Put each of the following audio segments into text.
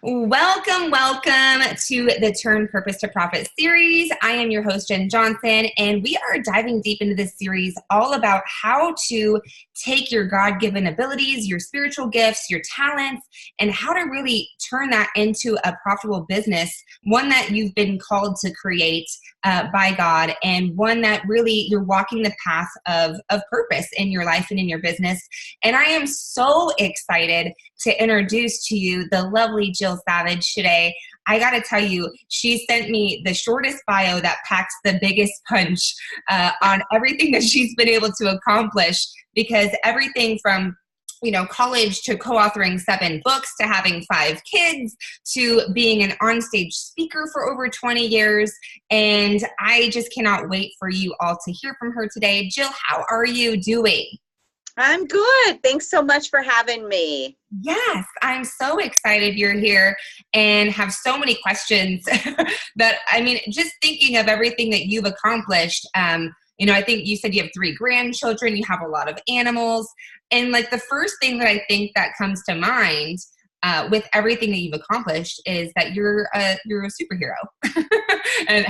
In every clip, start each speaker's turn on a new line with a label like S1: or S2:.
S1: Welcome to the Turn Purpose to Profit series. I am your host, Jen Johnson, and we are diving deep into this series all about how to take your God-given abilities, your spiritual gifts, your talents, and how to really turn that into a profitable business, one that you've been called to create by God, and one that really you're walking the path of purpose in your life and in your business. And I am so excited to introduce to you the lovely Jill Savage today. I got to tell you, she sent me the shortest bio that packs the biggest punch on everything that she's been able to accomplish, because everything from college to co-authoring 7 books to having 5 kids to being an onstage speaker for over 20 years. And I just cannot wait for you all to hear from her today. Jill, how are you doing?
S2: I'm good. Thanks so much for having me.
S1: Yes, I'm so excited you're here and have so many questions just thinking of everything that you've accomplished. I think you said you have 3 grandchildren, you have a lot of animals. And like the first thing that I think that comes to mind with everything that you've accomplished is that you're a superhero. And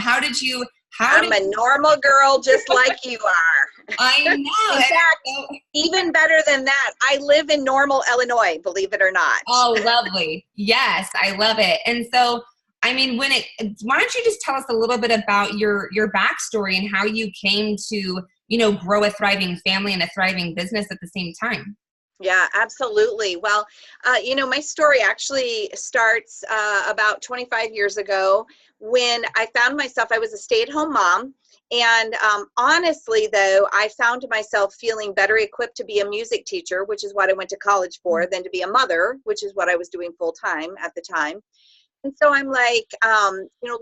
S2: I'm a normal girl just like you are.
S1: I know.
S2: In fact, even better than that, I live in Normal, Illinois, believe it or not.
S1: Oh, lovely. Yes, I love it. And so, why don't you just tell us a little bit about your backstory and how you came to, grow a thriving family and a thriving business at the same time?
S2: Yeah, absolutely. Well, my story actually starts about 25 years ago when I found myself, I was a stay-at-home mom. And honestly, though, I found myself feeling better equipped to be a music teacher, which is what I went to college for, than to be a mother, which is what I was doing full-time at the time. And so I'm like,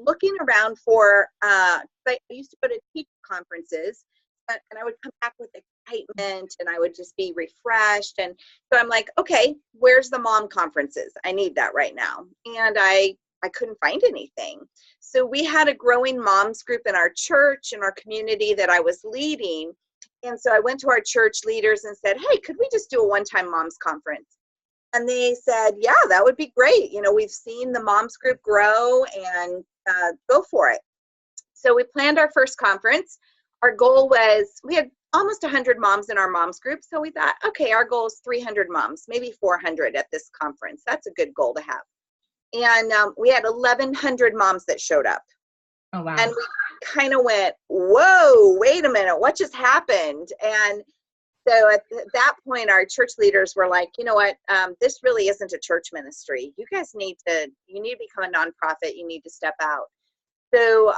S2: looking around for, I used to go to teacher conferences, and I would come back with excitement and I would just be refreshed. And so I'm like, okay, where's the mom conferences? I need that right now. And I couldn't find anything. So we had a growing moms group in our church, in our community that I was leading. And so I went to our church leaders and said, hey, could we just do a one-time moms conference? And they said, yeah, that would be great. We've seen the moms group grow and go for it. So we planned our first conference. Our goal was, we had almost 100 moms in our moms group. So we thought, okay, our goal is 300 moms, maybe 400 at this conference. That's a good goal to have. And we had 1,100 moms that showed up.
S1: Oh, wow.
S2: And we kind of went, whoa, wait a minute, what just happened? And so at that point, our church leaders were like, you know what, this really isn't a church ministry. You guys need to become a nonprofit. You need to step out. So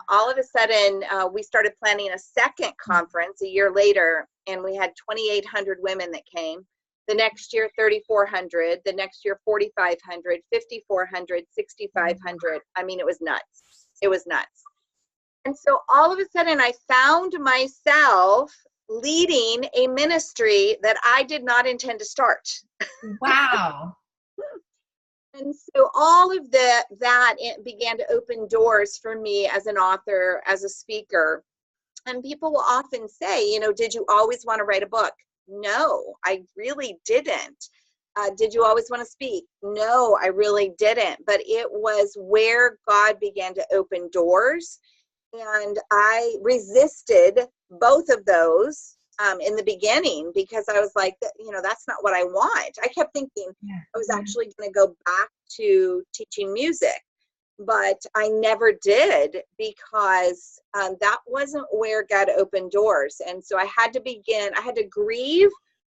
S2: all of a sudden, we started planning a second conference a year later, and we had 2,800 women that came. The next year, 3,400. The next year, 4,500, 5,400, 6,500. It was nuts. It was nuts. And so all of a sudden, I found myself leading a ministry that I did not intend to start.
S1: Wow.
S2: And so all of that it began to open doors for me as an author, as a speaker. And people will often say, did you always want to write a book? No, I really didn't. Did you always want to speak? No, I really didn't. But it was where God began to open doors. And I resisted both of those in the beginning because I was like, that's not what I want. I kept thinking I was actually going to go back to teaching music, but I never did because that wasn't where God opened doors. And so I had to grieve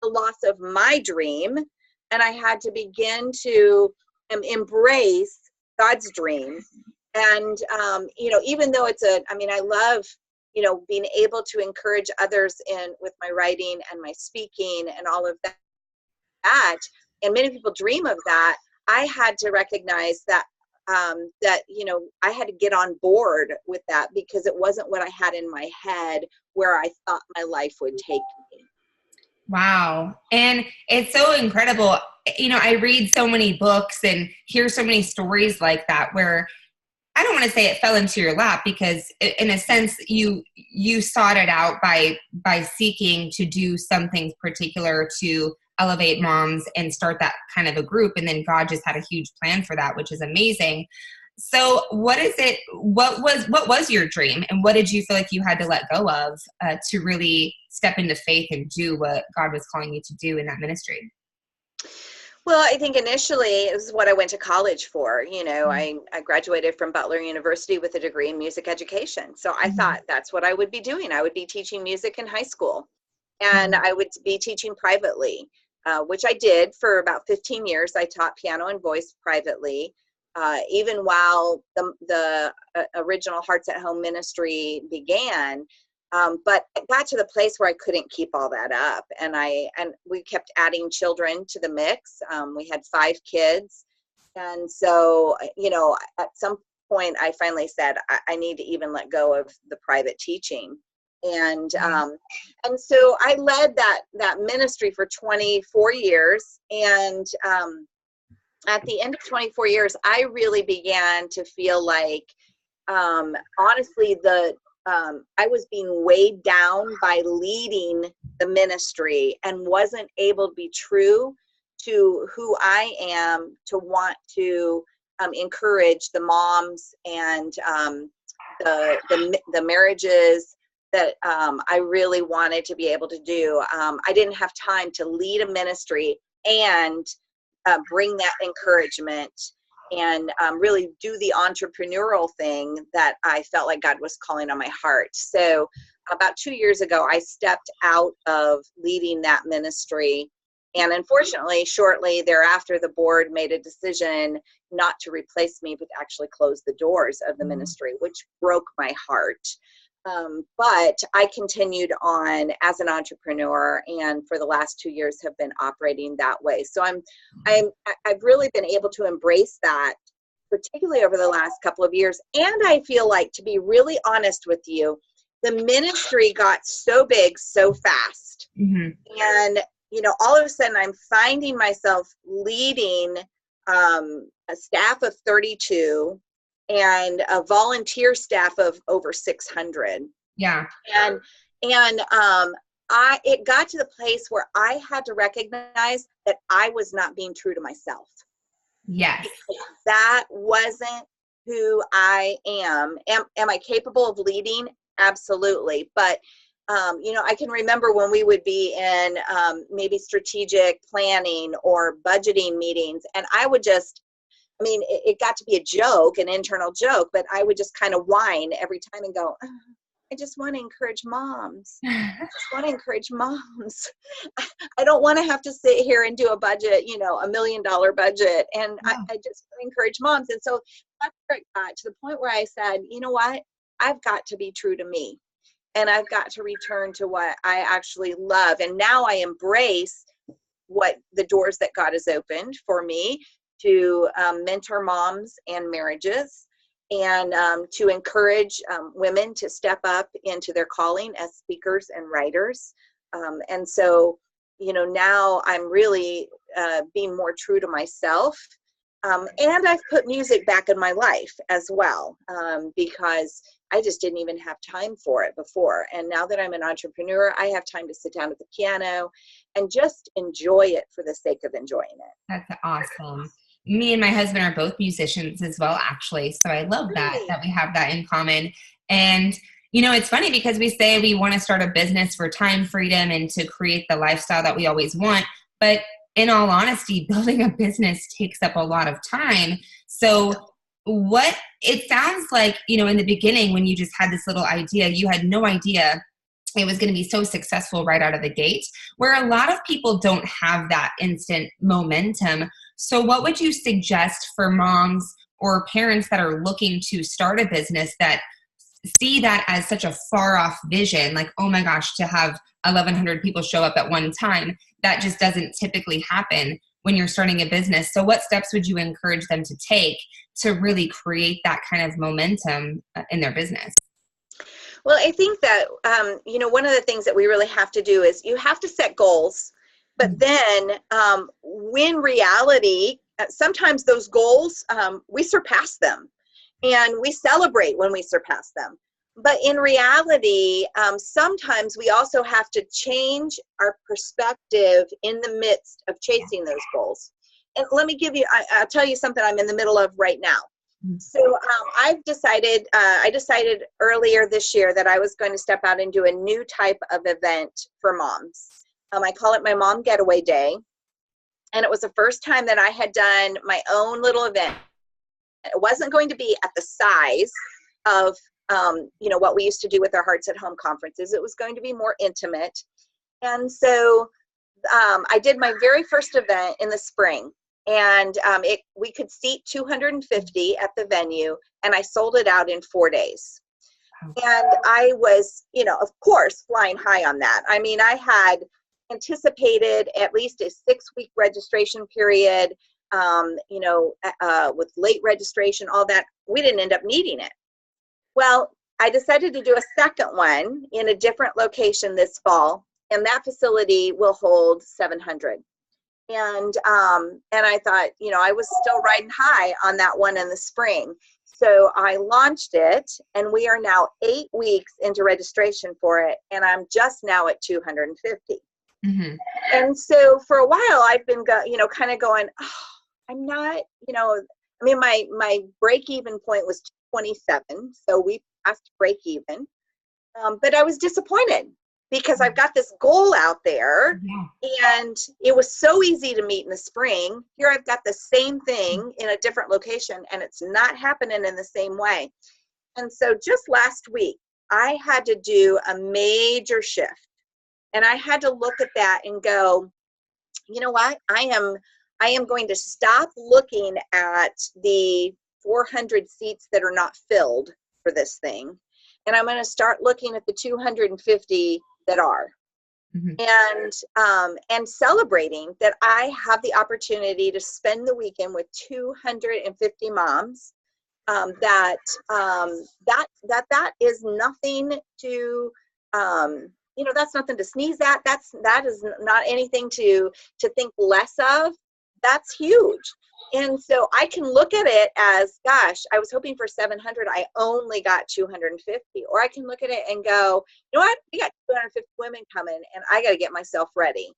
S2: the loss of my dream, and I had to begin to embrace God's dream. And, even though I love, being able to encourage others with my writing and my speaking and all of that. And many people dream of that. I had to recognize that, I had to get on board with that because it wasn't what I had in my head where I thought my life would take me.
S1: Wow. And it's so incredible. I read so many books and hear so many stories like that where I don't want to say it fell into your lap because in a sense you sought it out by seeking to do something particular to elevate moms and start that kind of a group. And then God just had a huge plan for that, which is amazing. So what was your dream, and what did you feel like you had to let go of to really step into faith and do what God was calling you to do in that ministry?
S2: Well, I think initially it was what I went to college for. I graduated from Butler University with a degree in music education. So I thought that's what I would be doing. I would be teaching music in high school, and I would be teaching privately, which I did for about 15 years. I taught piano and voice privately. Even while the original Hearts at Home ministry began, but it got to the place where I couldn't keep all that up, and we kept adding children to the mix. We had 5 kids, and so at some point I finally said I need to even let go of the private teaching, and so I led that ministry for 24 years, and at the end of 24 years, I really began to feel like, honestly, I was being weighed down by leading the ministry and wasn't able to be true to who I am, to want to encourage the moms and the marriages that I really wanted to be able to do. I didn't have time to lead a ministry and bring that encouragement and really do the entrepreneurial thing that I felt like God was calling on my heart. So about 2 years ago, I stepped out of leading that ministry. And unfortunately, shortly thereafter, the board made a decision not to replace me, but actually close the doors of the ministry, which broke my heart. But I continued on as an entrepreneur, and for the last 2 years have been operating that way. So I've really been able to embrace that, particularly over the last couple of years. And I feel like, to be really honest with you, the ministry got so big so fast. And, all of a sudden I'm finding myself leading a staff of 32 and a volunteer staff of over 600.
S1: Yeah.
S2: And it got to the place where I had to recognize that I was not being true to myself.
S1: Yes.
S2: That wasn't who I am. Am I capable of leading? Absolutely. But I can remember when we would be in maybe strategic planning or budgeting meetings, and I would just, it got to be a joke, an internal joke, but I would just kind of whine every time and go, I just want to encourage moms. I just want to encourage moms. I don't want to have to sit here and do a budget, $1 million budget. And I just want to encourage moms. And so that's where it got to the point where I said, you know what? I've got to be true to me. And I've got to return to what I actually love. And now I embrace what the doors that God has opened for me to mentor moms and marriages, and to encourage women to step up into their calling as speakers and writers. And so, now I'm really being more true to myself. And I've put music back in my life as well, because I just didn't even have time for it before. And now that I'm an entrepreneur, I have time to sit down at the piano and just enjoy it for the sake of enjoying it.
S1: That's awesome. Me and my husband are both musicians as well, actually. So I love that we have that in common. And, it's funny because we say we want to start a business for time freedom and to create the lifestyle that we always want. But in all honesty, building a business takes up a lot of time. So it sounds like, in the beginning, when you just had this little idea, you had no idea it was going to be so successful right out of the gate, where a lot of people don't have that instant momentum. So what would you suggest for moms or parents that are looking to start a business that see that as such a far off vision? Like, oh my gosh, to have 1,100 people show up at one time, that just doesn't typically happen when you're starting a business. So what steps would you encourage them to take to really create that kind of momentum in their business?
S2: Well, I think that, one of the things that we really have to do is you have to set goals, but then when reality, sometimes those goals, we surpass them, and we celebrate when we surpass them. But in reality, sometimes we also have to change our perspective in the midst of chasing those goals. And let me give you, I'll tell you something I'm in the middle of right now. So I decided earlier this year that I was going to step out and do a new type of event for moms. I call it my Mom Getaway Day. And it was the first time that I had done my own little event. It wasn't going to be at the size of, what we used to do with our Hearts at Home conferences. It was going to be more intimate. And so I did my very first event in the spring. And we could seat 250 at the venue, and I sold it out in 4 days. And I was, of course, flying high on that. I mean, I had anticipated at least a 6-week registration period, with late registration, all that. We didn't end up needing it. Well, I decided to do a second one in a different location this fall, and that facility will hold 700. And I thought, I was still riding high on that one in the spring. So I launched it, and we are now 8 weeks into registration for it, and I'm just now at 250. Mm-hmm. And so for a while, I've been, kind of going, I'm not, my break-even point was 27, so we passed break-even. But I was disappointed, because I've got this goal out there, and it was so easy to meet in the spring. Here I've got the same thing in a different location, and it's not happening in the same way. And so just last week, I had to do a major shift, and I had to look at that and go, you know what? I am going to stop looking at the 400 seats that are not filled for this thing, and I'm going to start looking at the 250 that are, and celebrating that I have the opportunity to spend the weekend with 250 moms. That is nothing to, that's nothing to sneeze at. That is not anything to think less of. That's huge. And so I can look at it as, gosh, I was hoping for 700. I only got 250. Or I can look at it and go, you know what? We got 250 women coming, and I got to get myself ready.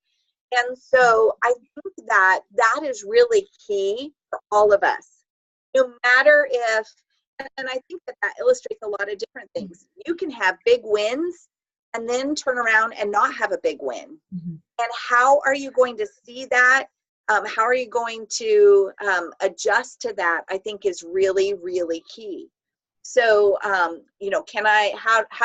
S2: And so I think that is really key for all of us. No matter if, and I think that illustrates a lot of different things. You can have big wins and then turn around and not have a big win. Mm-hmm. And how are you going to see that? How are you going to adjust to that? I think is really, really key. So, how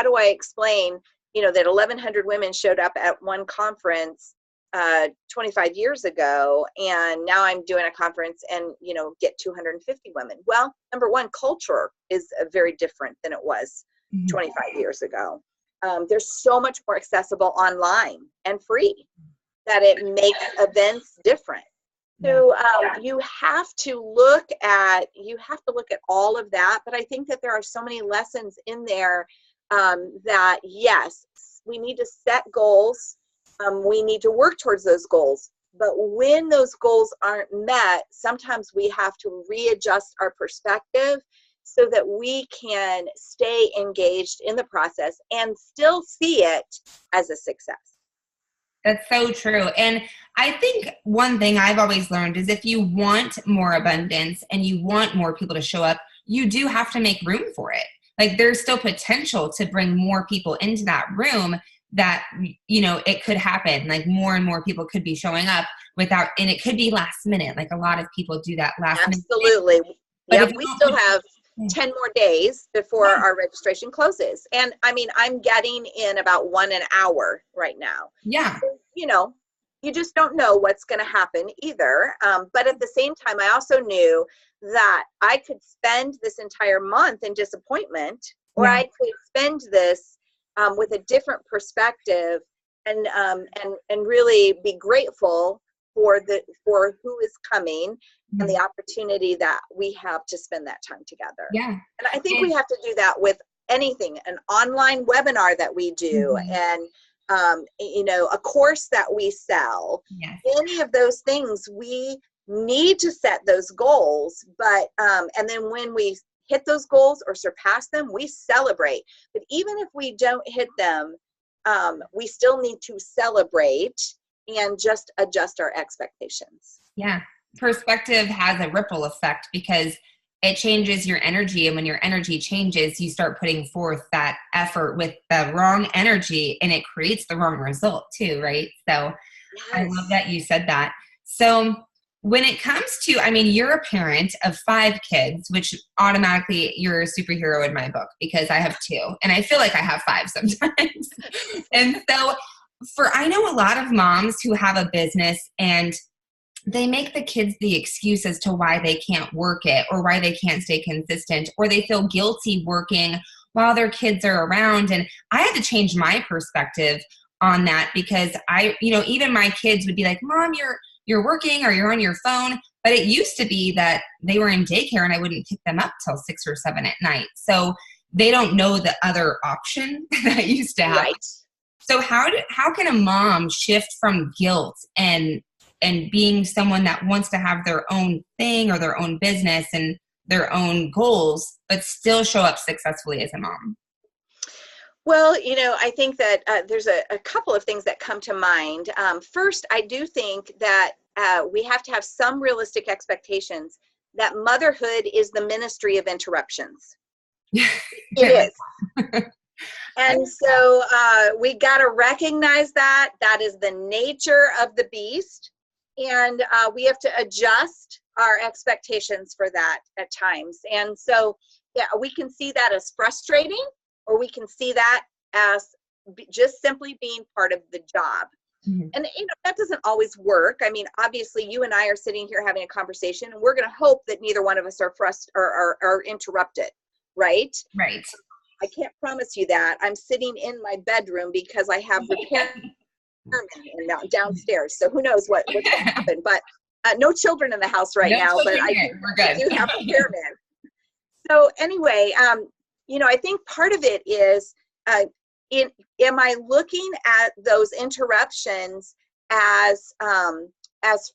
S2: do I explain, that 1,100 women showed up at one conference 25 years ago, and now I'm doing a conference and, get 250 women? Well, number one, culture is very different than it was 25 years ago. There's so much more accessible online and free that it makes events different. So you have to look at all of that, but I think that there are so many lessons in there that yes, we need to set goals. We need to work towards those goals. But when those goals aren't met, sometimes we have to readjust our perspective so that we can stay engaged in the process and still see it as a success.
S1: That's so true. And I think one thing I've always learned is if you want more abundance and you want more people to show up, you do have to make room for it. Like there's still potential to bring more people into that room that, it could happen. Like more and more people could be showing up and it could be last minute. Like a lot of people do that last minute.
S2: Absolutely. Yeah, we still have 10 more days before our registration closes. And I'm getting in about 1 hour right now.
S1: Yeah.
S2: So, you just don't know what's going to happen either. But at the same time, I also knew that I could spend this entire month in disappointment, or I could spend this with a different perspective and really be grateful for who is coming and the opportunity that we have to spend that time together.
S1: Yeah.
S2: And I think we have to do that with anything, an online webinar that we do, and a course that we sell.
S1: Yes.
S2: Any of those things, we need to set those goals, but and then when we hit those goals or surpass them, we celebrate. But even if we don't hit them, we still need to celebrate and just adjust our expectations.
S1: Yeah. Perspective has a ripple effect because it changes your energy. And when your energy changes, you start putting forth that effort with the wrong energy and it creates the wrong result too, right? So
S2: Yes.
S1: I love that you said that. So when it comes to, I mean, you're a parent of 5 kids, which automatically you're a superhero in my book because I have 2 and I feel like I have 5 sometimes. And so I know a lot of moms who have a business and they make the kids the excuse as to why they can't work it or why they can't stay consistent, or they feel guilty working while their kids are around. And I had to change my perspective on that because even my kids would be like, Mom, you're working or you're on your phone. But it used to be that they were in daycare and I wouldn't pick them up till 6 or 7 at night. So they don't know the other option that used to happen.
S2: Right.
S1: So how can a mom shift from guilt and being someone that wants to have their own thing or their own business and their own goals, but still show up successfully as a mom?
S2: Well, I think that there's a couple of things that come to mind. First, I do think that we have to have some realistic expectations that motherhood is the ministry of interruptions. It is. And so we got to recognize that is the nature of the beast. And we have to adjust our expectations for that at times. And so, yeah, we can see that as frustrating, or we can see that as just simply being part of the job. Mm-hmm. And, that doesn't always work. I mean, obviously, you and I are sitting here having a conversation, and we're going to hope that neither one of us are are interrupted, right?
S1: Right.
S2: I can't promise you that. I'm sitting in my bedroom because I have repairmen downstairs. So who knows what's going to happen. But no children in the house right now. But I do have repairmen. So anyway, I think part of it is, am I looking at those interruptions as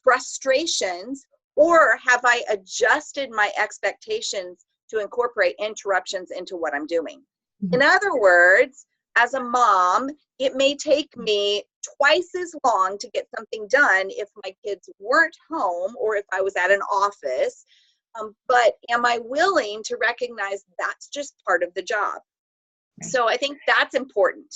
S2: frustrations, or have I adjusted my expectations to incorporate interruptions into what I'm doing? In other words, as a mom, it may take me twice as long to get something done if my kids weren't home or if I was at an office. But am I willing to recognize that's just part of the job? So I think that's important.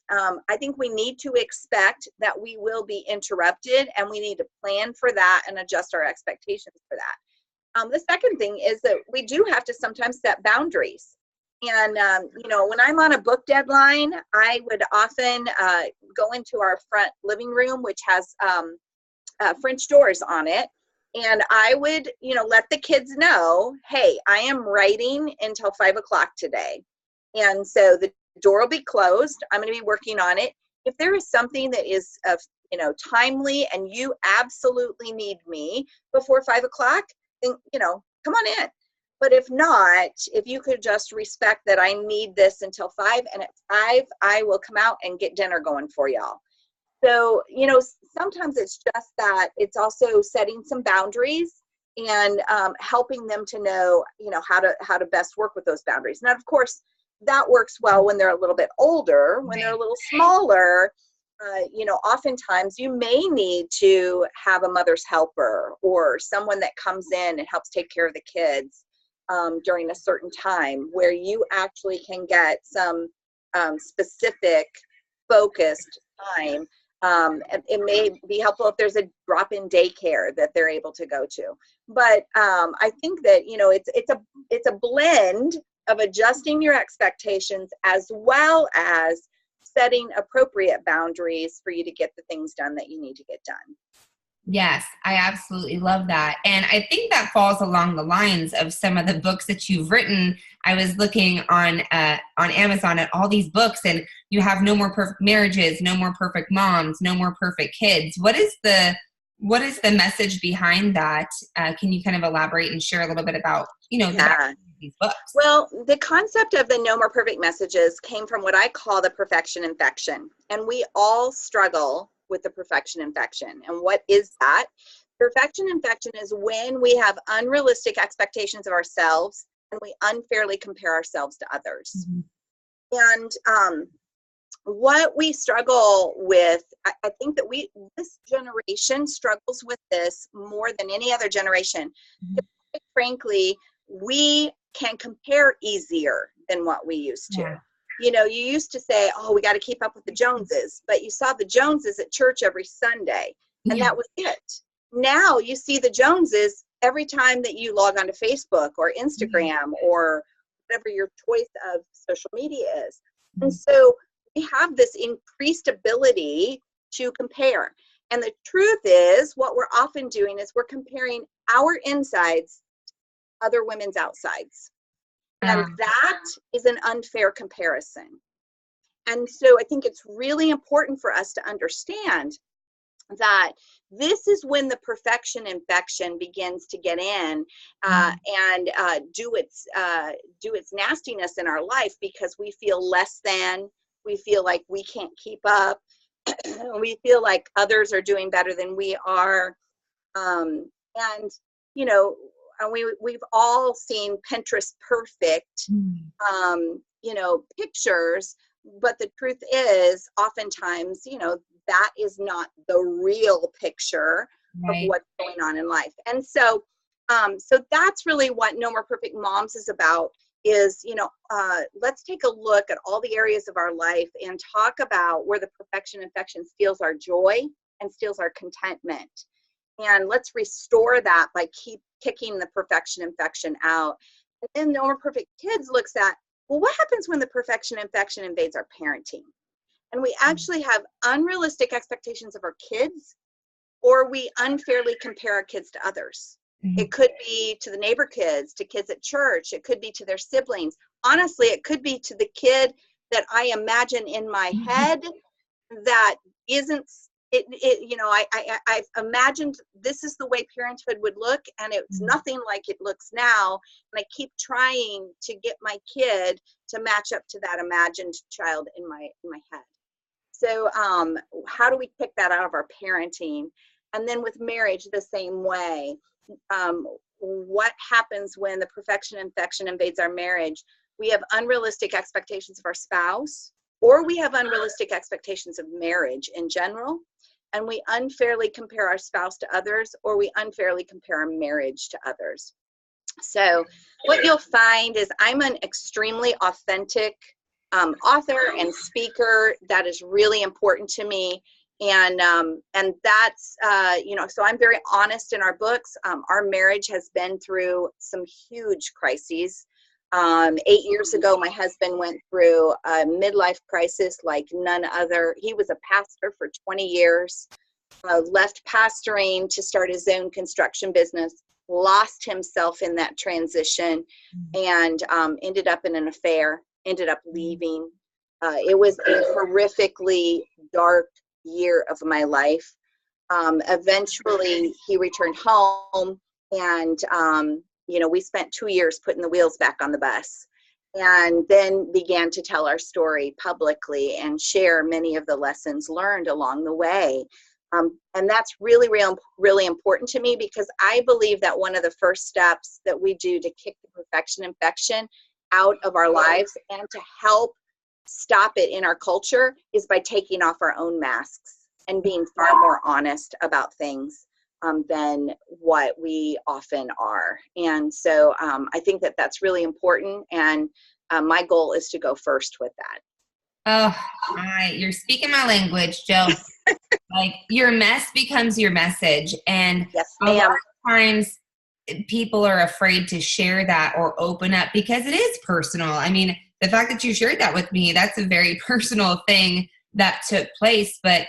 S2: I think we need to expect that we will be interrupted, and we need to plan for that and adjust our expectations for that. The second thing is that we do have to sometimes set boundaries. And, when I'm on a book deadline, I would often go into our front living room, which has French doors on it. And I would, let the kids know, hey, I am writing until 5 o'clock today. And so the door will be closed. I'm going to be working on it. If there is something that is, timely and you absolutely need me before 5 o'clock, then, come on in. But if not, if you could just respect that I need this until 5, and at 5, I will come out and get dinner going for y'all. So, sometimes it's just that. It's also setting some boundaries and helping them to know, how to best work with those boundaries. Now, of course, that works well when they're a little bit older. When they're a little smaller, oftentimes you may need to have a mother's helper or someone that comes in and helps take care of the kids during a certain time, where you actually can get some specific focused time. It may be helpful if there's a drop-in daycare that they're able to go to. But I think that, it's a blend of adjusting your expectations as well as setting appropriate boundaries for you to get the things done that you need to get done.
S1: Yes, I absolutely love that. And I think that falls along the lines of some of the books that you've written. I was looking on Amazon at all these books, and you have No More Perfect Marriages, No More Perfect Moms, No More Perfect Kids. What is the message behind that? Can you kind of elaborate and share a little bit about, these books? Well,
S2: the concept of the No More Perfect Messages came from what I call the perfection infection. And we all struggle with the perfection infection. And what is that? Perfection infection is when we have unrealistic expectations of ourselves and we unfairly compare ourselves to others.
S1: Mm-hmm.
S2: And what we struggle with, I think that this generation struggles with this more than any other generation.
S1: Mm-hmm.
S2: Quite frankly, we can compare easier than what we used to.
S1: Yeah.
S2: You know, you used to say, oh, we got to keep up with the Joneses, but you saw the Joneses at church every Sunday, and that was it. Now you see the Joneses every time that you log onto Facebook or Instagram or whatever your choice of social media is. And so we have this increased ability to compare. And the truth is, what we're often doing is we're comparing our insides to other women's outsides. And that is an unfair comparison. And so I think it's really important for us to understand that this is when the perfection infection begins to get in and do its nastiness in our life, because we feel less than, we feel like we can't keep up, we feel like others are doing better than we are, and you know, we've all seen Pinterest perfect, you know, pictures, but the truth is, oftentimes, you know, that is not the real picture of what's going on in life. And so, so that's really what No More Perfect Moms is about. Is, you know, let's take a look at all the areas of our life and talk about where the perfection infection steals our joy and steals our contentment. And let's restore that by keep kicking the perfection infection out. And then No More Perfect Kids looks at, well, what happens when the perfection infection invades our parenting? And we actually have unrealistic expectations of our kids, or we unfairly compare our kids to others. It could be to the neighbor kids, to kids at church. It could be to their siblings. Honestly, it could be to the kid that I imagine in my head that isn't, you know, I've imagined this is the way parenthood would look, and it's nothing like it looks now. And I keep trying to get my kid to match up to that imagined child in my head. So how do we pick that out of our parenting? And then with marriage, the same way. What happens when the perfection infection invades our marriage? We have unrealistic expectations of our spouse, or we have unrealistic expectations of marriage in general, and we unfairly compare our spouse to others, or we unfairly compare our marriage to others. So what you'll find is I'm an extremely authentic author and speaker. That is really important to me. And that's, you know, so I'm very honest in our books. Our marriage has been through some huge crises. 8 years ago, my husband went through a midlife crisis like none other. He was a pastor for 20 years, left pastoring to start his own construction business, lost himself in that transition, and ended up in an affair, ended up leaving. It was a horrifically dark year of my life. Eventually he returned home, and you know, we spent 2 years putting the wheels back on the bus, and then began to tell our story publicly and share many of the lessons learned along the way. And that's really, really important to me, because I believe that one of the first steps that we do to kick the perfection infection out of our lives and to help stop it in our culture is by taking off our own masks and being far more honest about things than what we often are. And so I think that that's really important. And my goal is to go first with that.
S1: Oh, you're speaking my language, Jill. Like, your mess becomes your message. And
S2: yes,
S1: a lot of times people are afraid to share that or open up because it is personal. I mean, the fact that you shared that with me, that's a very personal thing that took place. But,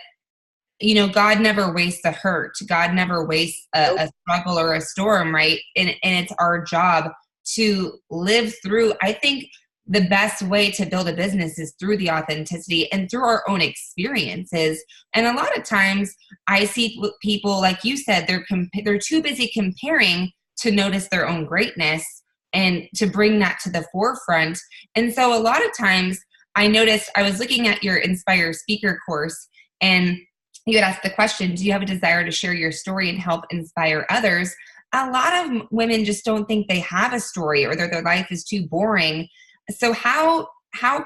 S1: you know, God never wastes a hurt. God never wastes a struggle or a storm, right? And it's our job to live through. I think the best way to build a business is through the authenticity and through our own experiences. And a lot of times I see people, like you said, they're too busy comparing to notice their own greatness and to bring that to the forefront. And so a lot of times I noticed, I was looking at your Inspire Speaker course, and you had asked the question, do you have a desire to share your story and help inspire others? a lot of women just don't think they have a story, or their life is too boring. So how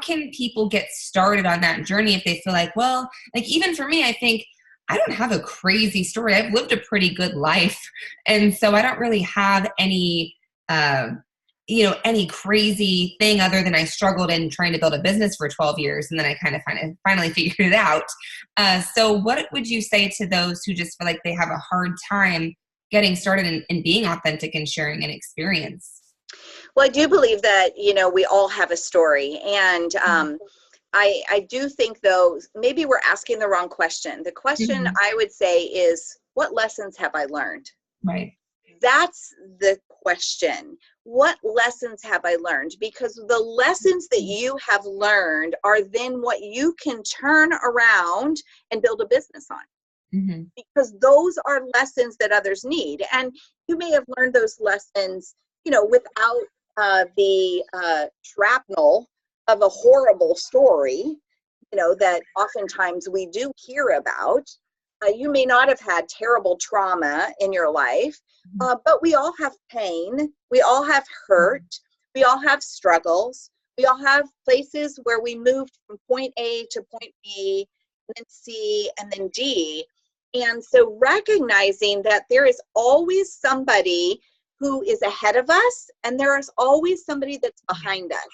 S1: can people get started on that journey if they feel like, well, like even for me, I think I don't have a crazy story. I've lived a pretty good life. And so I don't really have any, any crazy thing other than I struggled in trying to build a business for 12 years. And then I kind of finally figured it out. So what would you say to those who just feel like they have a hard time getting started and being authentic and sharing an experience?
S2: Well, I do believe that, we all have a story. And I do think, though, maybe we're asking the wrong question. The question I would say is, what lessons have I learned?
S1: Right.
S2: That's the question. What lessons have I learned? Because the lessons that you have learned are then what you can turn around and build a business on. Because those are lessons that others need. And you may have learned those lessons, without the shrapnel of a horrible story, that oftentimes we do hear about. You may not have had terrible trauma in your life, but we all have pain. We all have hurt. We all have struggles. We all have places where we moved from point A to point B, and then C, and then D. And so recognizing that there is always somebody who is ahead of us, and there is always somebody that's behind us.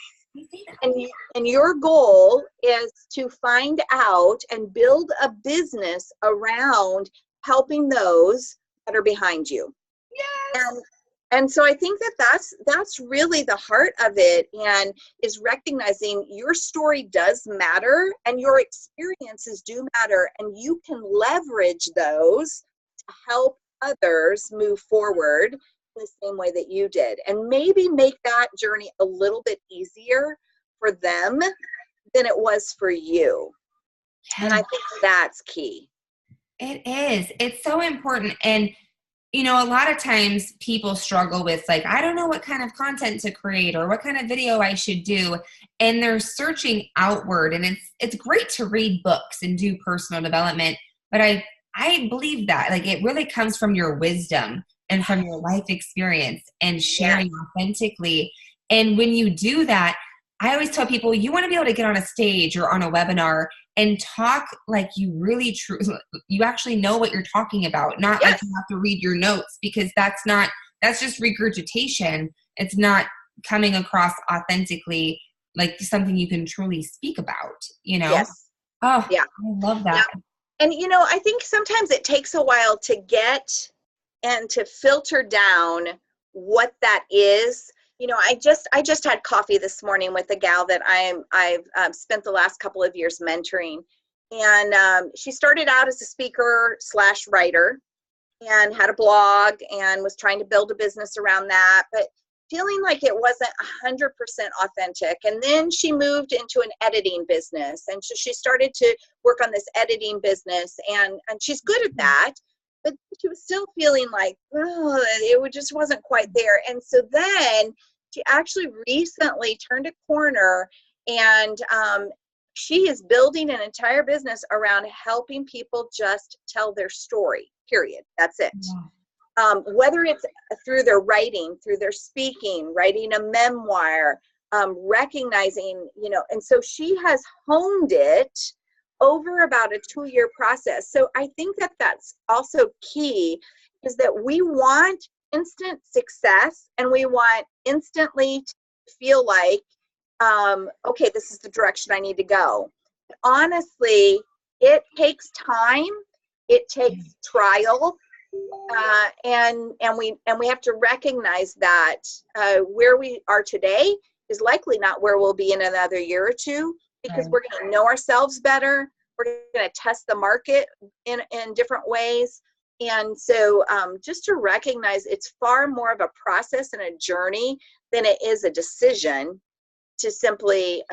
S2: And your goal is to find out and build a business around helping those that are behind you.
S1: Yes.
S2: And so I think that's really the heart of it, and is recognizing your story does matter and your experiences do matter, and you can leverage those to help others move forward in the same way that you did, and maybe make that journey a little bit easier for them than it was for you. Yeah. And I think that's key.
S1: It is. It's so important. And a lot of times people struggle with like, I don't know what kind of content to create or what kind of video I should do. And they're searching outward, and it's great to read books and do personal development. But I believe that like it really comes from your wisdom and from your life experience and sharing authentically. And when you do that, I always tell people you want to be able to get on a stage or on a webinar and talk like you really you actually know what you're talking about, not like you have to read your notes, because that's just regurgitation. It's not coming across authentically like something you can truly speak about,
S2: Yes.
S1: Oh, yeah. I love that.
S2: Yeah. And, I think sometimes it takes a while to get and to filter down what that is. I just had coffee this morning with a gal that I've spent the last couple of years mentoring, and she started out as a speaker / writer, and had a blog and was trying to build a business around that, but feeling like it wasn't 100% authentic. And then she moved into an editing business, and so she started to work on this editing business, and she's good at that. But she was still feeling like, it just wasn't quite there. And so then she actually recently turned a corner, and she is building an entire business around helping people just tell their story, period. That's it. Yeah. Whether it's through their writing, through their speaking, writing a memoir, recognizing, and so she has honed it over about a 2-year process. So I think that that's also key, is that we want instant success, and we want instantly to feel like, okay, this is the direction I need to go. But honestly, it takes time. It takes trial. And we have to recognize that where we are today is likely not where we'll be in another year or two, because we're going to know ourselves better. We're going to test the market in different ways. And so just to recognize it's far more of a process and a journey than it is a decision to simply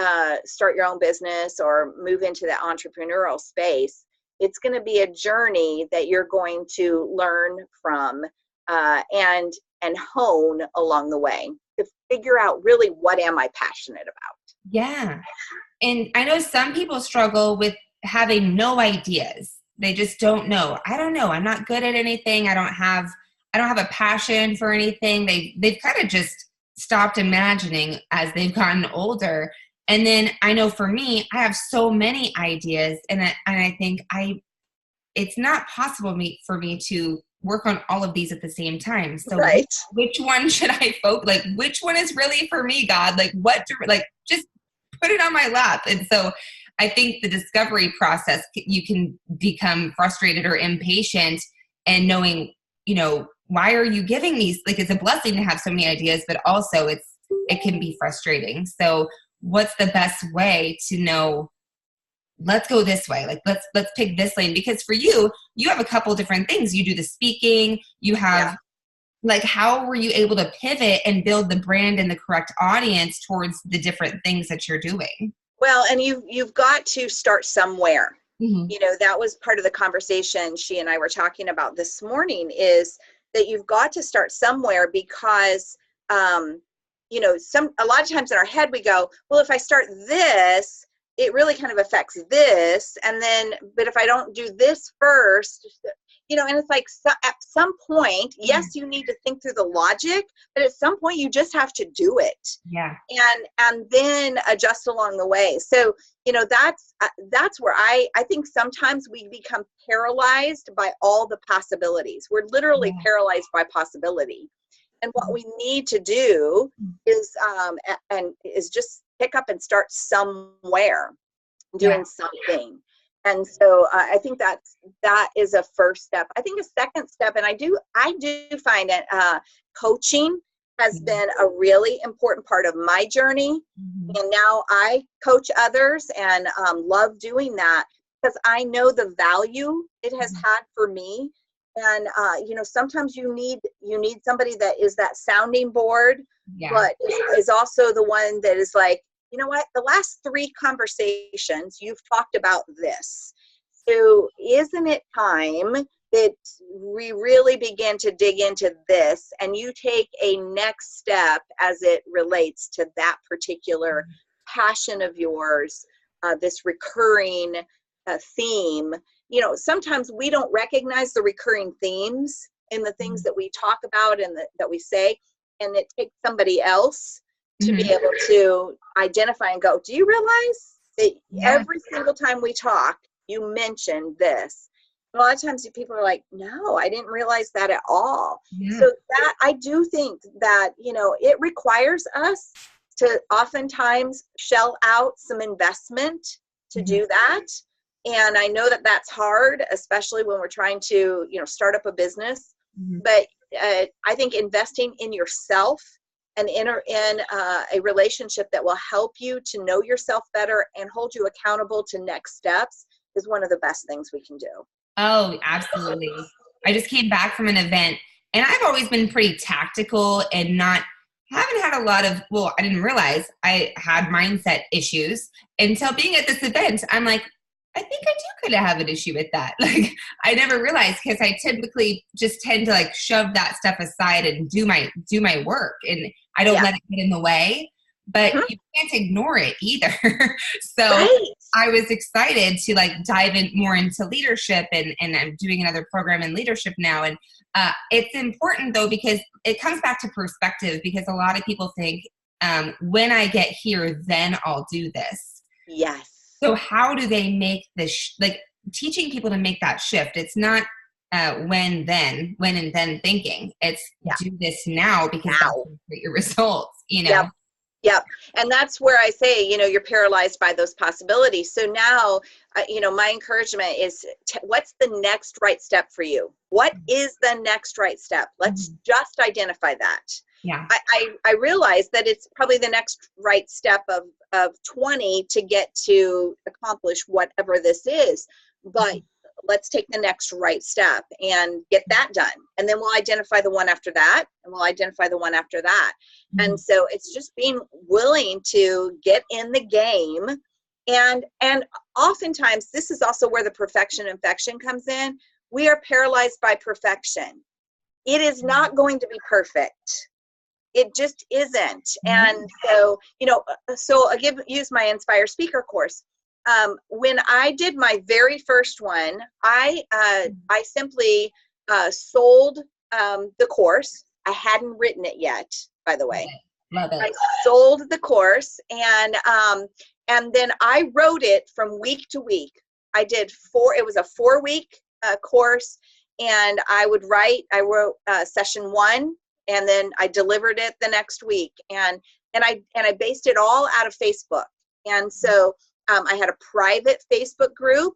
S2: start your own business or move into the entrepreneurial space. It's going to be a journey that you're going to learn from and hone along the way to figure out really what am I passionate about.
S1: Yeah. And I know some people struggle with having no ideas. They just don't know. I don't know. I'm not good at anything. I I don't have a passion for anything. They've kind of just stopped imagining as they've gotten older. And then I know for me, I have so many ideas, and I think it's not possible for me to work on all of these at the same time. So
S2: Right.
S1: which one should I focus? Like, which one is really for me, God? Like, just put it on my lap. And so I think the discovery process, you can become frustrated or impatient, and knowing, why are you giving these? Like, it's a blessing to have so many ideas, but also it can be frustrating. So what's the best way to know, let's go this way? Like, let's pick this lane, because for you have a couple different things. You do the speaking, you have like, how were you able to pivot and build the brand and the correct audience towards the different things that you're doing?
S2: Well, and you've got to start somewhere.
S1: Mm-hmm.
S2: That was part of the conversation she and I were talking about this morning, is that you've got to start somewhere, because a lot of times in our head we go, well, if I start this, it really kind of affects this, and then, but if I don't do this first, and it's like, at some point, yes, you need to think through the logic, but at some point you just have to do it.
S1: Yeah.
S2: And then adjust along the way. So, that's where I think sometimes we become paralyzed by all the possibilities. We're literally paralyzed by possibility. And what we need to do is just pick up and start somewhere doing something. And so I think that is a first step. I think a second step, and I do find that coaching has been a really important part of my journey. And now I coach others, and love doing that, because I know the value it has had for me. And sometimes you need somebody that is that sounding board, but is also the one that is like, you know what, the last 3 conversations you've talked about this. So isn't it time that we really begin to dig into this, and you take a next step as it relates to that particular passion of yours, this recurring theme? Sometimes we don't recognize the recurring themes in the things that we talk about and that we say, and it takes somebody else to be able to identify and go, do you realize that every single time we talk, you mention this? A lot of times people are like, no, I didn't realize that at all. So that, I do think that, it requires us to oftentimes shell out some investment to do that. And I know that that's hard, especially when we're trying to, start up a business. But I think investing in yourself and in a relationship that will help you to know yourself better and hold you accountable to next steps is one of the best things we can do.
S1: Oh, absolutely. I just came back from an event, and I've always been pretty tactical and haven't had a lot of, I didn't realize I had mindset issues until being at this event. I'm like, I think I do kind of have an issue with that. Like, I never realized, because I typically just tend to like shove that stuff aside and do my work, and I don't let it get in the way, but you can't ignore it either. So I was excited to like dive in more into leadership, and I'm doing another program in leadership now. And it's important though, because it comes back to perspective, because a lot of people think, when I get here, then I'll do this.
S2: Yes.
S1: So how do they make this, like teaching people to make that shift? It's not when and then thinking. It's do this now, because that's going to create your results,
S2: Yep. And that's where I say, you're paralyzed by those possibilities. So now, my encouragement is, what's the next right step for you? What is the next right step? Let's just identify that.
S1: Yeah.
S2: I realize that it's probably the next right step of 20 to get to accomplish whatever this is, but let's take the next right step and get that done. And then we'll identify the one after that, and we'll identify the one after that. And so it's just being willing to get in the game. And oftentimes this is also where the perfection infection comes in. We are paralyzed by perfection. It is not going to be perfect. It just isn't. And so, so I'll use my Inspire Speaker course. When I did my very first one, I simply sold the course. I hadn't written it yet, by the way.
S1: Love it.
S2: I sold the course, and then I wrote it from week to week. It was a 4-week course, and I wrote session 1, and then I delivered it the next week, and I based it all out of Facebook. And so I had a private Facebook group,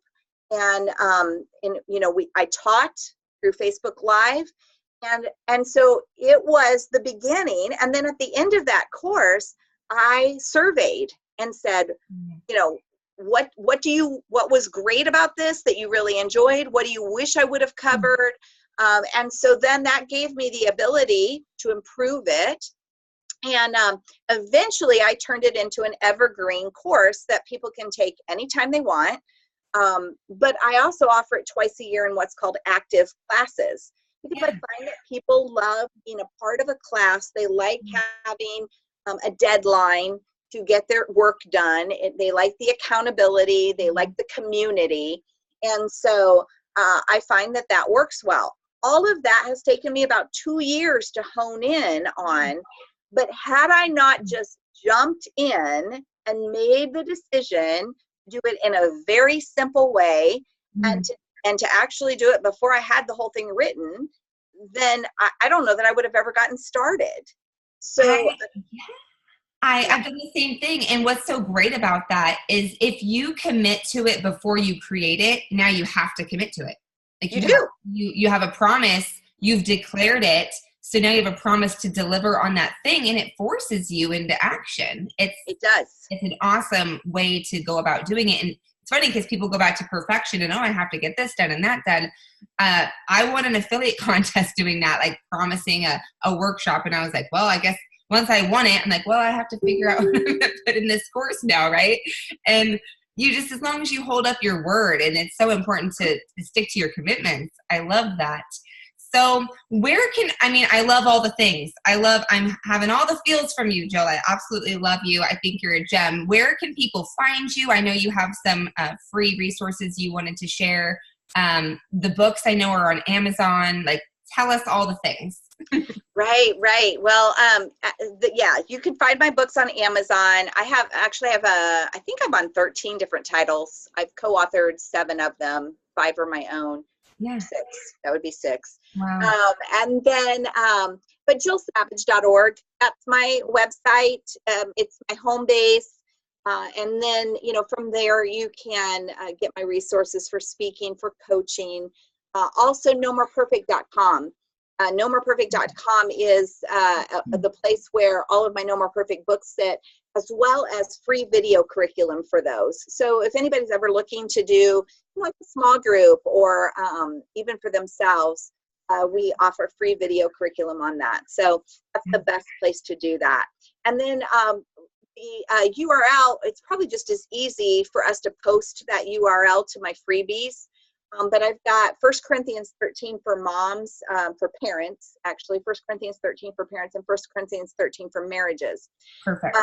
S2: and I taught through Facebook Live. And so it was the beginning. And then at the end of that course, I surveyed and said, what was great about this that you really enjoyed? What do you wish I would have covered? And so then that gave me the ability to improve it. And eventually I turned it into an evergreen course that people can take anytime they want. But I also offer it twice a year in what's called active classes, because I find that people love being a part of a class. They like having a deadline to get their work done. They like the accountability. They like the community. And so I find that works well. All of that has taken me about 2 years to hone in on. But had I not just jumped in and made the decision to do it in a very simple way, and to actually do it before I had the whole thing written, then I don't know that I would have ever gotten started. So
S1: I've done the same thing. And what's so great about that is if you commit to it before you create it, now you have to commit to it. Like you have a promise, you've declared it. So now you have a promise to deliver on that thing, and it forces you into action. It does. It's an awesome way to go about doing it. And it's funny because people go back to perfection and, I have to get this done and that done. I won an affiliate contest doing that, like promising a workshop. And I was like, well, I guess once I won it, I'm like, well, I have to figure out what I'm going to put in this course now, right? And you just, as long as you hold up your word, and it's so important to stick to your commitments. I love that. So I love all the things. I'm having all the feels from you, Jill. I absolutely love you. I think you're a gem. Where can people find you? I know you have some free resources you wanted to share. The books I know are on Amazon. Like, tell us all the things.
S2: Right. Well, you can find my books on Amazon. I think I'm on 13 different titles. I've co-authored 7 of them. 5 are my own.
S1: Yeah.
S2: 6. That would be 6.
S1: Wow.
S2: And then, but JillSavage.org, that's my website. It's my home base. And then, from there you can get my resources for speaking, for coaching. Also nomoreperfect.com. NoMorePerfect.com is the place where all of my No More Perfect books sit, as well as free video curriculum for those. So if anybody's ever looking to do like a small group or even for themselves, we offer free video curriculum on that. So that's the best place to do that. And then the URL, it's probably just as easy for us to post that URL to my freebies. But I've got 1 Corinthians 13 for moms, for parents, actually. 1 Corinthians 13 for parents and 1 Corinthians 13 for marriages.
S1: Perfect.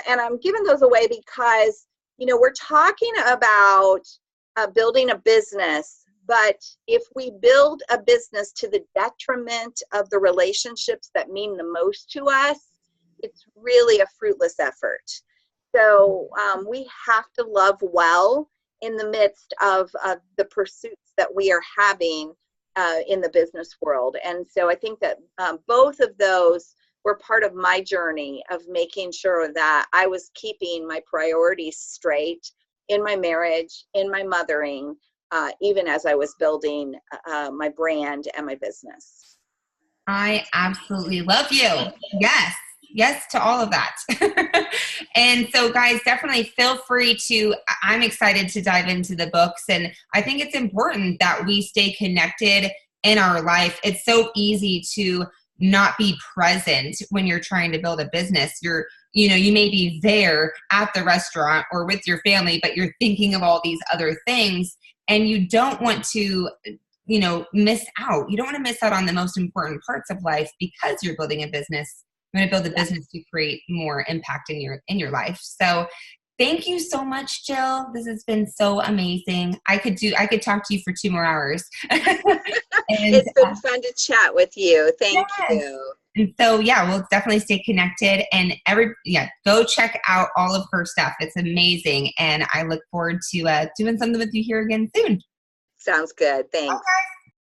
S2: And I'm giving those away because, we're talking about building a business. But if we build a business to the detriment of the relationships that mean the most to us, it's really a fruitless effort. So we have to love well in the midst of the pursuits that we are having in the business world. And so I think that both of those were part of my journey of making sure that I was keeping my priorities straight in my marriage, in my mothering, even as I was building my brand and my business.
S1: I absolutely love you. Yes to all of that. And so guys, definitely feel free I'm excited to dive into the books. And I think it's important that we stay connected in our life. It's so easy to not be present when you're trying to build a business. You may be there at the restaurant or with your family, but you're thinking of all these other things, and you don't want to miss out. You don't want to miss out on the most important parts of life because you're building a business. I'm going to build a business to create more impact in your life. So Thank you so much, Jill. This has been so amazing. I could talk to you for 2 more hours. And
S2: It's been fun to chat with you. Thank
S1: yes.
S2: you.
S1: And so, yeah, we'll definitely stay connected, and go check out all of her stuff. It's amazing. And I look forward to doing something with you here again soon.
S2: Sounds good. Thanks.
S1: Okay.